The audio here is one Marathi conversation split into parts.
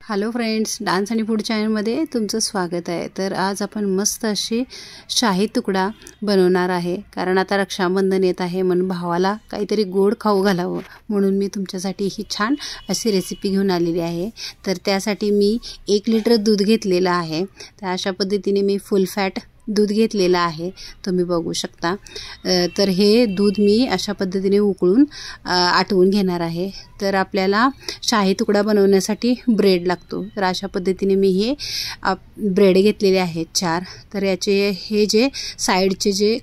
हॅलो फ्रेंड्स, डान्स आणि फूड चॅनलमध्ये तुमचं स्वागत आहे। तर आज आपण मस्त अशी शाही तुकडा बनवणार आहे, कारण आता रक्षाबंधन येत आहे म्हणून भावाला काहीतरी गोड खाऊ घालावं म्हणून मी तुमच्यासाठी ही छान अशी रेसिपी घेऊन आलेली आहे। तर त्यासाठी मी 1 लिटर दूध घेतलेलं आहे। तर अशा पद्धतीने मी फुल फॅट दूध घेतलेलं आहे, तुम्ही बघू शकता। तर हे दूध मी अशा पद्धतीने उकळून आटवून घेणार आहे। तर आपल्याला शाही तुकडा बनवण्यासाठी ब्रेड लागतो। तर अशा पद्धतीने मी हे ब्रेड घेतलेले आहेत 4। तर याचे हे जे साइडचे जे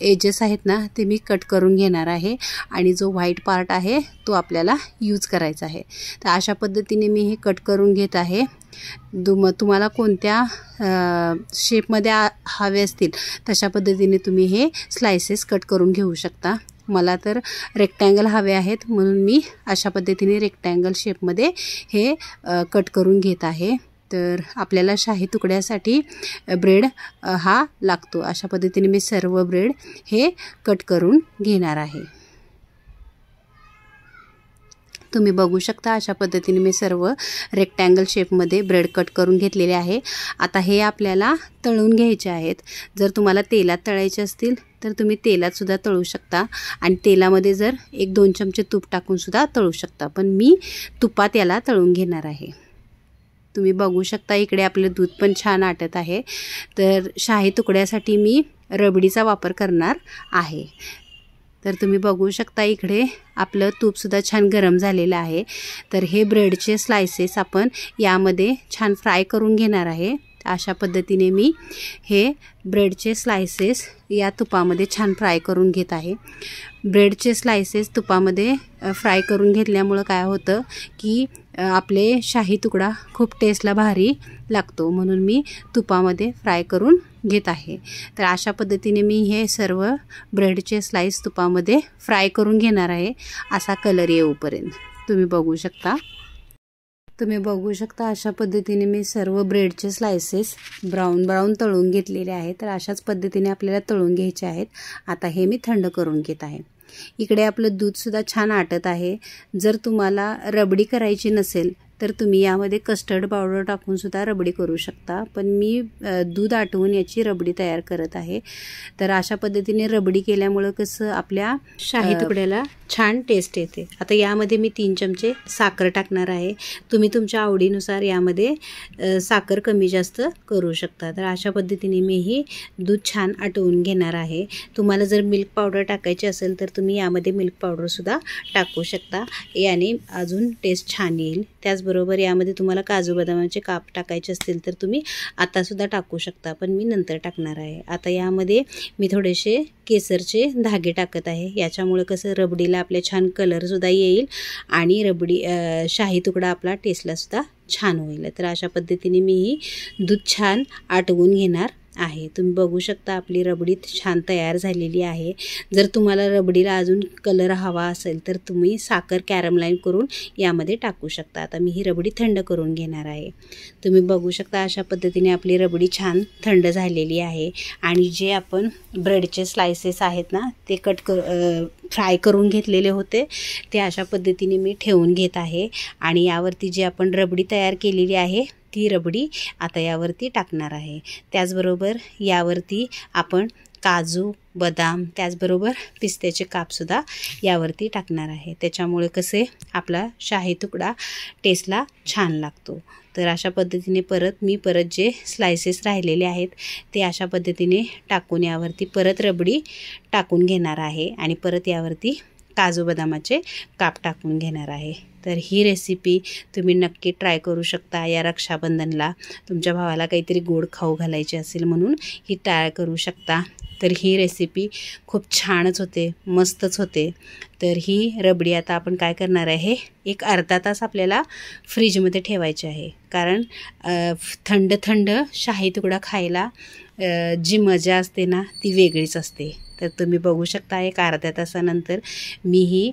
एजेस आहेत ना, ते मी कट करून घेणार आहे आणि जो व्हाईट पार्ट आहे तो आपल्याला यूज करायचा आहे। तर अशा पद्धतीने मी हे कट करून घेत आहे। तुम्हाला कोणत्या शेपमध्ये हवे असतील तशा पद्धतीने तुम्ही हे स्लाइसेस कट करून घेऊ शकता। मला तर रेक्टँगल हवे आहेत म्हणून मी अशा पद्धतीने रेक्टँगल शेपमध्ये हे कट करून घेत आहे। तर आपल्याला शाही तुकड्यासाठी ब्रेड हा लागतो। अशा पद्धतीने मी सर्व ब्रेड हे कट करून घेणार आहे। तुम्ही बघू शकता अशा पद्धतीने मी सर्व रेक्टँगल शेपमध्ये ब्रेड कट करून घेतलेले आहे। आता हे आपल्याला तळून घ्यायचे आहेत। जर तुम्हाला तेलात तळायचे असतील तर तुम्ही तेलात सुद्धा तळू शकता आणि तेलामध्ये जर 1-2 चमचे तूप टाकून सुद्धा तळू शकता, पण मी तुपात याला तळून घेणार आहे। तुम्ही बघू शकता इकडे आपले दूध पण छान आटत आहे। तर शाही तुकड्यासाठी मी रबडीचा वापर करणार आहे। तर तुम्ही बघू शकता इकडे आपलं तूप सुद्धा छान गरम झालेलं आहे। तर हे ब्रेडचे स्लाइसेस आपण यामध्ये छान फ्राय करून घेणार आहे। अशा पद्धतीने मी हे ब्रेडचे स्लाइसेस या तुपामध्ये छान फ्राय करून घेत आहे। ब्रेडचे स्लाइसेस तुपामध्ये फ्राय करून घेतल्यामुळे काय होतं की आपले शाही तुकडा खूप टेस्टला भारी लागतो, म्हणून मी तुपामध्ये फ्राय करून घेत आहे। तर अशा पद्धतीने मी हे सर्व ब्रेडचे स्लाइस तुपामध्ये फ्राय करून घेणार आहे, असा कलर येऊपर्यंत। तुम्ही बघू शकता अशा पद्धतीने मी सर्व ब्रेडचे स्लाइसेस ब्राऊन तळून घेतलेले आहेत। तर अशाच पद्धतीने आपल्याला तळून घ्यायचे आहेत। आता हे मी थंड करून घेत आहे। इकडे आपलं दूध सुद्धा छान आटत आहे। जर तुम्हाला रबडी करायची नसेल तर तुम्ही यामध्ये कस्टर्ड पावडर टाकून सुद्धा रबडी करू शकता, पण मी दूध आटवून याची रबडी तयार करत आहे। तर अशा पद्धतीने रबडी केल्यामुळे कसं आपल्या शाही तुकड्याला छान टेस्ट येते। आता यामध्ये मी 3 चमचे साखर टाकणार आहे। तुम्ही तुमच्या आवडीनुसार यामध्ये साखर कमी जास्त करू शकता। तर अशा पद्धतीने मी ही दूध छान आटवून घेणार आहे। तुम्हाला जर मिल्क पावडर टाकायची असेल तर तुम्ही यामध्ये मिल्क पावडर सुद्धा टाकू शकता, याने अजून टेस्ट छान येईल। त्याचबरोबर यामध्ये तुम्हाला काजू बदामाचे काप टाकायचे असतील तर तुम्ही आता सुद्धा टाकू शकता, पण मी नंतर टाकणार आहे। आता यामध्ये मी थोडेसे केसरचे धागे टाकत आहे। याच्यामुळे कसं रबडीला आपल्या छान कलर सुद्धा येईल आणि रबडी शाही तुकडा आपला टेस्टला सुद्धा छान होईल। तर अशा पद्धतीने मी ही दूध छान आटवून घेणार आहे। तुम्ही बघू शकता आपली रबडी छान तयार झालेली आहे। जर तुम्हाला रबडीला अजून कलर हवा असेल तर तुम्ही साखर कॅरमलाईन करून यामध्ये टाकू शकता। आता मी ही रबडी थंड करून घेणार आहे। तुम्ही बघू शकता अशा पद्धतीने आपली रबडी छान थंड झालेली आहे आणि जे आपण ब्रेडचे स्लाइसेस आहेत ना, ते फ्राय करून घेतलेले होते, ते अशा पद्धतीने मी ठेवून घेत आहे आणि यावरती जी आपण रबडी तयार केलेली आहे ती रबडी आता यावरती टाकणार आहे। त्याचबरोबर यावरती आपण काजू बदाम त्याचबरोबर पिस्त्याचे कापसुद्धा यावरती टाकणार आहे। त्याच्यामुळे कसे आपला शाही तुकडा टेस्टला छान लागतो। तर अशा पद्धतीने मी परत जे स्लाइसेस राहिलेले आहेत ते अशा पद्धतीने टाकून यावरती परत रबडी टाकून घेणार आहे आणि परत यावरती काजू बदामाचे काप टाकून घेणार आहे। तर ही रेसिपी तुम्ही नक्की ट्राय करू शकता। या रक्षाबंधनला तुमच्या भावाला काहीतरी गोड खाऊ घालायचे असेल म्हणून ही ट्राय करू शकता। तर ही रेसिपी खूप छानच होते, मस्तच होते। तर ही रबडी आता आपण काय करणार आहे, एक अर्धा तास आपल्याला फ्रीजमध्ये ठेवायची आहे, कारण थंड शाही तुकडा खायला जी मजा असते ना ती वेगळीच असते। तर तुम्ही बघू शकता एक अर्ध्या तासानंतर मी ही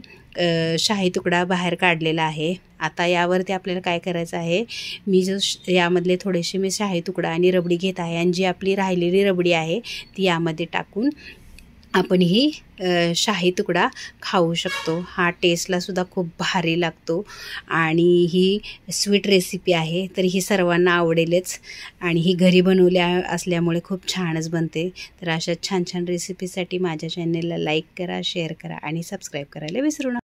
शाही तुकडा बाहेर काढलेला आहे। आता यावरती आपल्याला काय करायचं आहे, मी यामधले थोडेसे मी शाही तुकडा आणि रबडी घेत आहे आणि जी आपली राहिलेली रबडी आहे ती यामध्ये टाकून आपण ही शाही तुकडा खाऊ शकतो। हा टेस्टला सुद्धा खूप भारी लागतो आणि ही स्वीट रेसिपी आहे, तर ही सर्वांना आवडेलच आणि ही घरी बनवल्या असल्यामुळे खूप छानच बनते। तर अशा छान छान रेसिपीसाठी माझ्या चॅनेलला लाईक करा, शेअर करा आणि सबस्क्राईब करायला विसरू नका।